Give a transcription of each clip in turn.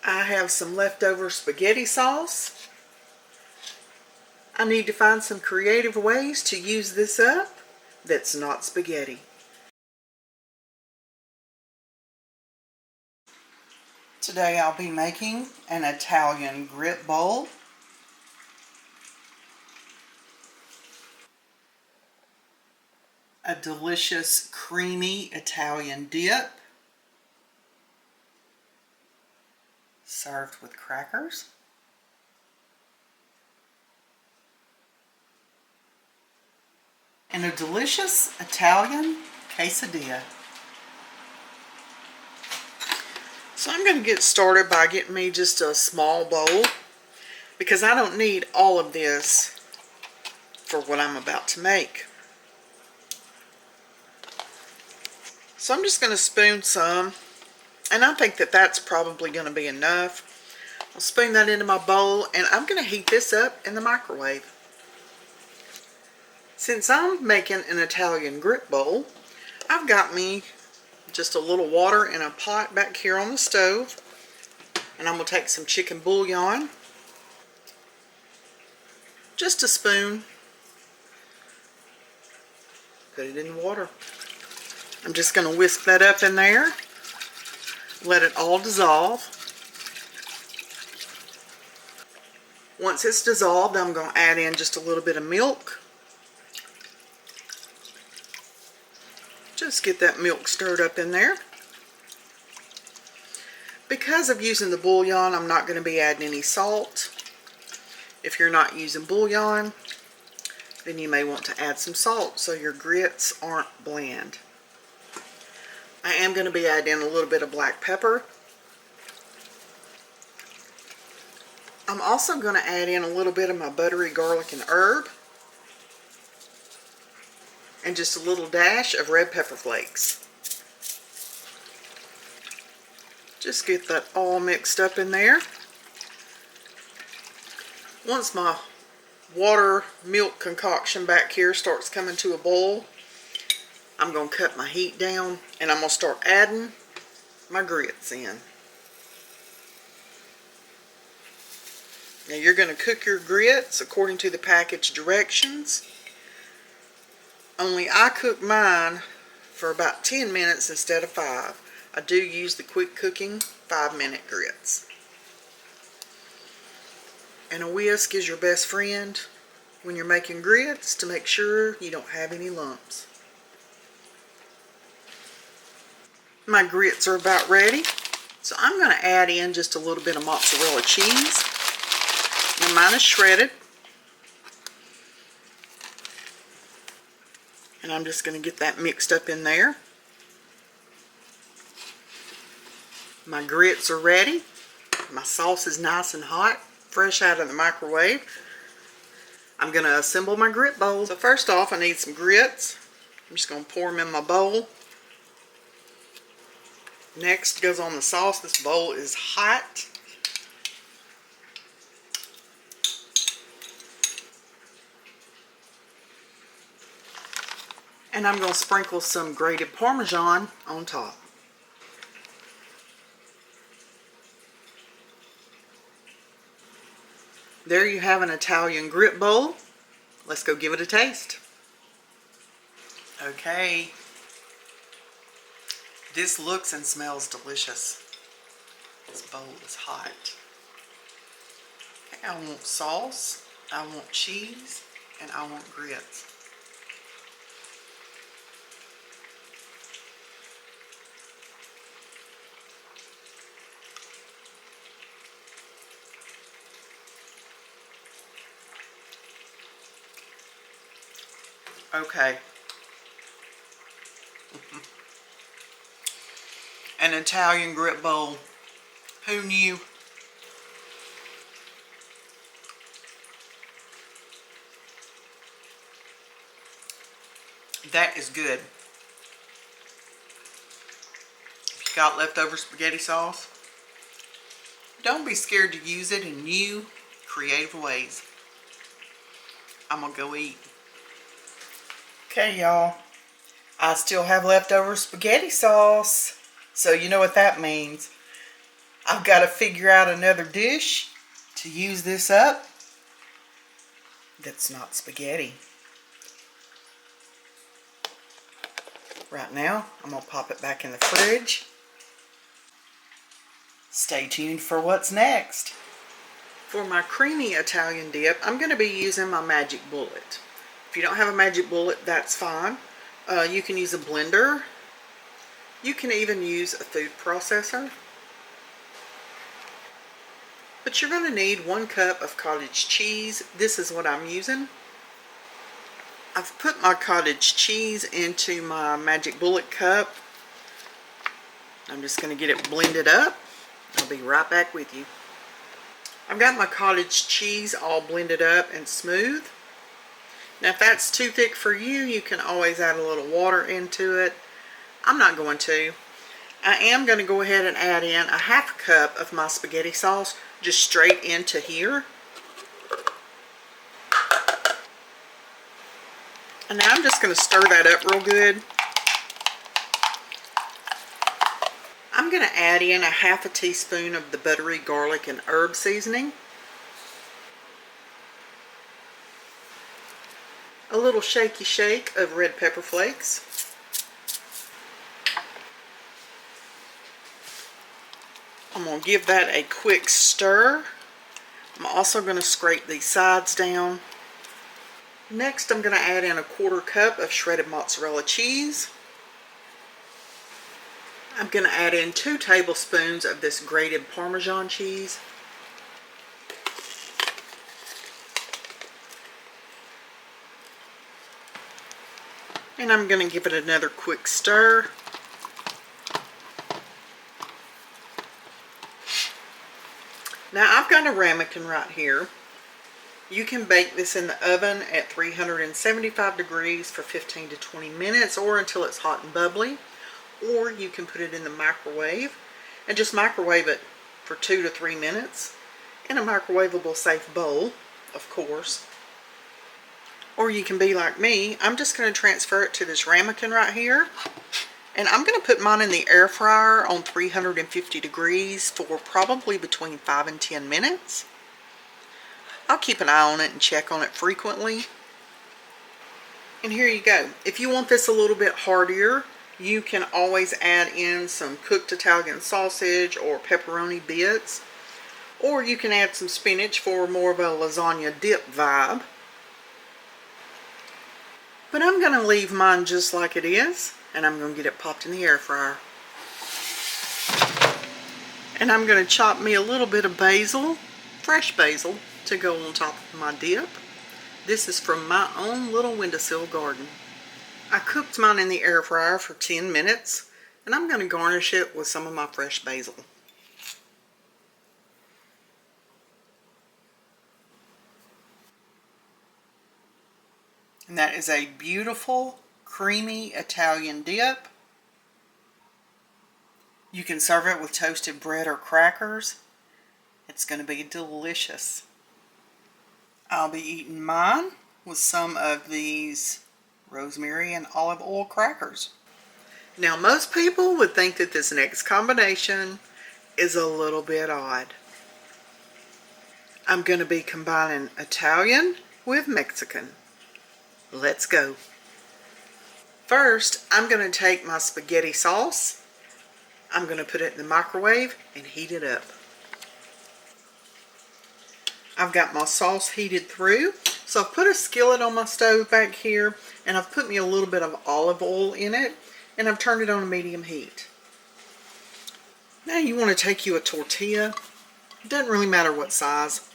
I have some leftover spaghetti sauce. I need to find some creative ways to use this up that's not spaghetti. Today I'll be making an Italian grit bowl. A delicious creamy Italian dip served with crackers. And a delicious Italian quesadilla. So I'm going to get started by getting me just a small bowl because I don't need all of this for what I'm about to make. So I'm just going to spoon some, and I think that that's probably going to be enough. I'll spoon that into my bowl, and I'm going to heat this up in the microwave. Since I'm making an Italian grit bowl, I've got me just a little water in a pot back here on the stove, and I'm going to take some chicken bouillon, just a spoon, put it in the water. I'm just going to whisk that up in there, let it all dissolve. Once it's dissolved, I'm going to add in just a little bit of milk. Just get that milk stirred up in there. Because of using the bouillon, I'm not going to be adding any salt. If you're not using bouillon, then you may want to add some salt so your grits aren't bland. I am going to be adding a little bit of black pepper. I'm also going to add in a little bit of my buttery garlic and herb. And just a little dash of red pepper flakes. Just get that all mixed up in there. Once my water milk concoction back here starts coming to a boil, I'm going to cut my heat down and I'm going to start adding my grits in. Now you're going to cook your grits according to the package directions. Only I cook mine for about 10 minutes instead of 5. I do use the quick cooking 5-minute grits. And a whisk is your best friend when you're making grits to make sure you don't have any lumps. My grits are about ready, so I'm going to add in just a little bit of mozzarella cheese. And mine is shredded. And I'm just going to get that mixed up in there. My grits are ready. My sauce is nice and hot, fresh out of the microwave. I'm going to assemble my grit bowl. So first off, I need some grits. I'm just going to pour them in my bowl. Next goes on the sauce. This bowl is hot. And I'm going to sprinkle some grated Parmesan on top. There you have an Italian grit bowl. Let's go give it a taste. Okay. This looks and smells delicious. This bowl is hot. Okay, I want sauce, I want cheese, and I want grits. Okay. An Italian grit bowl. Who knew? That is good. If you got leftover spaghetti sauce, don't be scared to use it in new, creative ways. I'm gonna go eat. Okay, y'all. I still have leftover spaghetti sauce. So you know what that means. I've got to figure out another dish to use this up that's not spaghetti. Right now, I'm going to pop it back in the fridge. Stay tuned for what's next. For my creamy Italian dip, I'm going to be using my Magic Bullet. If you don't have a Magic Bullet, that's fine. You can use a blender. You can even use a food processor. But you're going to need 1 cup of cottage cheese. This is what I'm using. I've put my cottage cheese into my Magic Bullet cup. I'm just going to get it blended up. I'll be right back with you. I've got my cottage cheese all blended up and smooth. Now if that's too thick for you, you can always add a little water into it. I'm not going to. I am going to go ahead and add in a 1/2 cup of my spaghetti sauce just straight into here. And now I'm just going to stir that up real good. I'm going to add in a 1/2 teaspoon of the buttery garlic and herb seasoning. A little shaky shake of red pepper flakes. I'm going to give that a quick stir. I'm also going to scrape these sides down. Next, I'm going to add in a 1/4 cup of shredded mozzarella cheese. I'm going to add in 2 tablespoons of this grated Parmesan cheese. And I'm going to give it another quick stir. Now I've got a ramekin right here. You can bake this in the oven at 375 degrees for 15 to 20 minutes or until it's hot and bubbly. Or you can put it in the microwave and just microwave it for 2 to 3 minutes in a microwavable safe bowl, of course. Or you can be like me. I'm just going to transfer it to this ramekin right here. And I'm going to put mine in the air fryer on 350 degrees for probably between 5 and 10 minutes. I'll keep an eye on it and check on it frequently. And here you go. If you want this a little bit heartier, you can always add in some cooked Italian sausage or pepperoni bits. Or you can add some spinach for more of a lasagna dip vibe. But I'm going to leave mine just like it is. And I'm going to get it popped in the air fryer. And I'm going to chop me a little bit of basil, fresh basil, to go on top of my dip. This is from my own little windowsill garden. I cooked mine in the air fryer for 10 minutes. And I'm going to garnish it with some of my fresh basil. And that is a beautiful, creamy Italian dip. You can serve it with toasted bread or crackers. It's going to be delicious. I'll be eating mine with some of these rosemary and olive oil crackers. Now most people would think that this next combination is a little bit odd. I'm going to be combining Italian with Mexican. Let's go. First, I'm going to take my spaghetti sauce. I'm going to put it in the microwave and heat it up. I've got my sauce heated through. So I've put a skillet on my stove back here and I've put me a little bit of olive oil in it and I've turned it on a medium heat. Now you want to take you a tortilla. It doesn't really matter what size.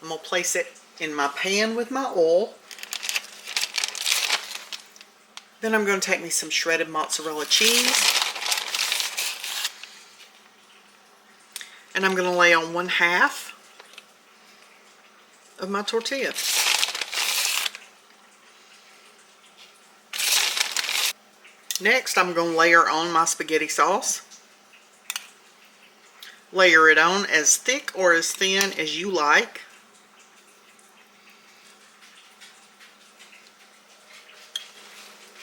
I'm going to place it in my pan with my oil. Then I'm going to take me some shredded mozzarella cheese. And I'm going to lay on 1/2 of my tortilla. Next, I'm going to layer on my spaghetti sauce. Layer it on as thick or as thin as you like.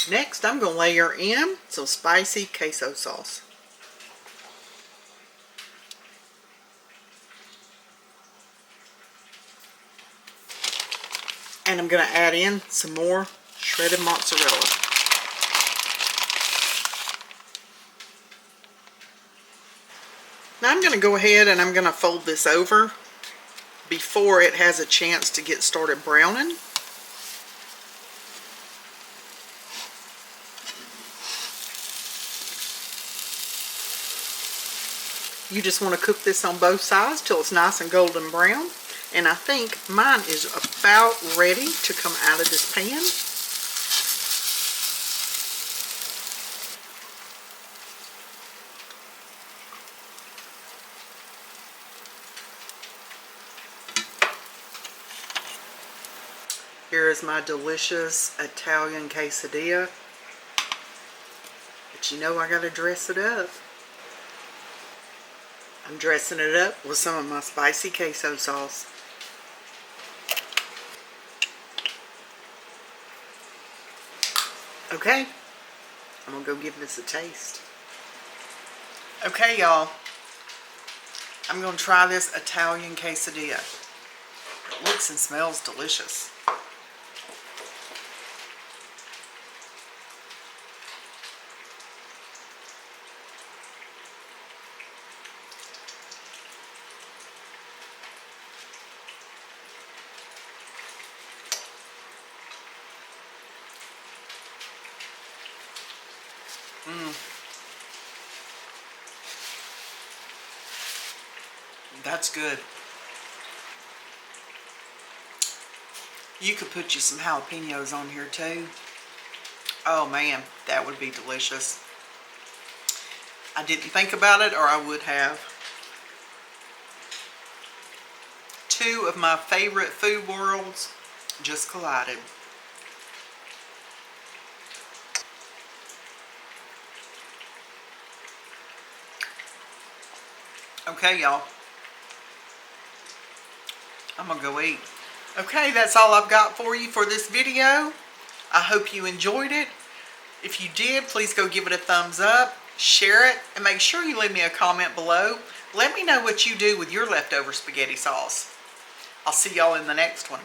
Next, I'm going to layer in some spicy queso sauce. And I'm going to add in some more shredded mozzarella. Now I'm going to go ahead and I'm going to fold this over before it has a chance to get started browning. You just want to cook this on both sides till it's nice and golden brown. And I think mine is about ready to come out of this pan. Here is my delicious Italian quesadilla. But you know I gotta dress it up. I'm dressing it up with some of my spicy queso sauce. Okay, I'm gonna go give this a taste. Okay, y'all, I'm gonna try this Italian quesadilla. It looks and smells delicious. That's good. You could put you some jalapenos on here too. Oh man, that would be delicious. I didn't think about it, or I would have. Two of my favorite food worlds just collided. Okay, y'all. I'm gonna go eat. Okay, that's all I've got for you for this video. I hope you enjoyed it. If you did, please go give it a thumbs up, share it, and make sure you leave me a comment below. Let me know what you do with your leftover spaghetti sauce. I'll see y'all in the next one.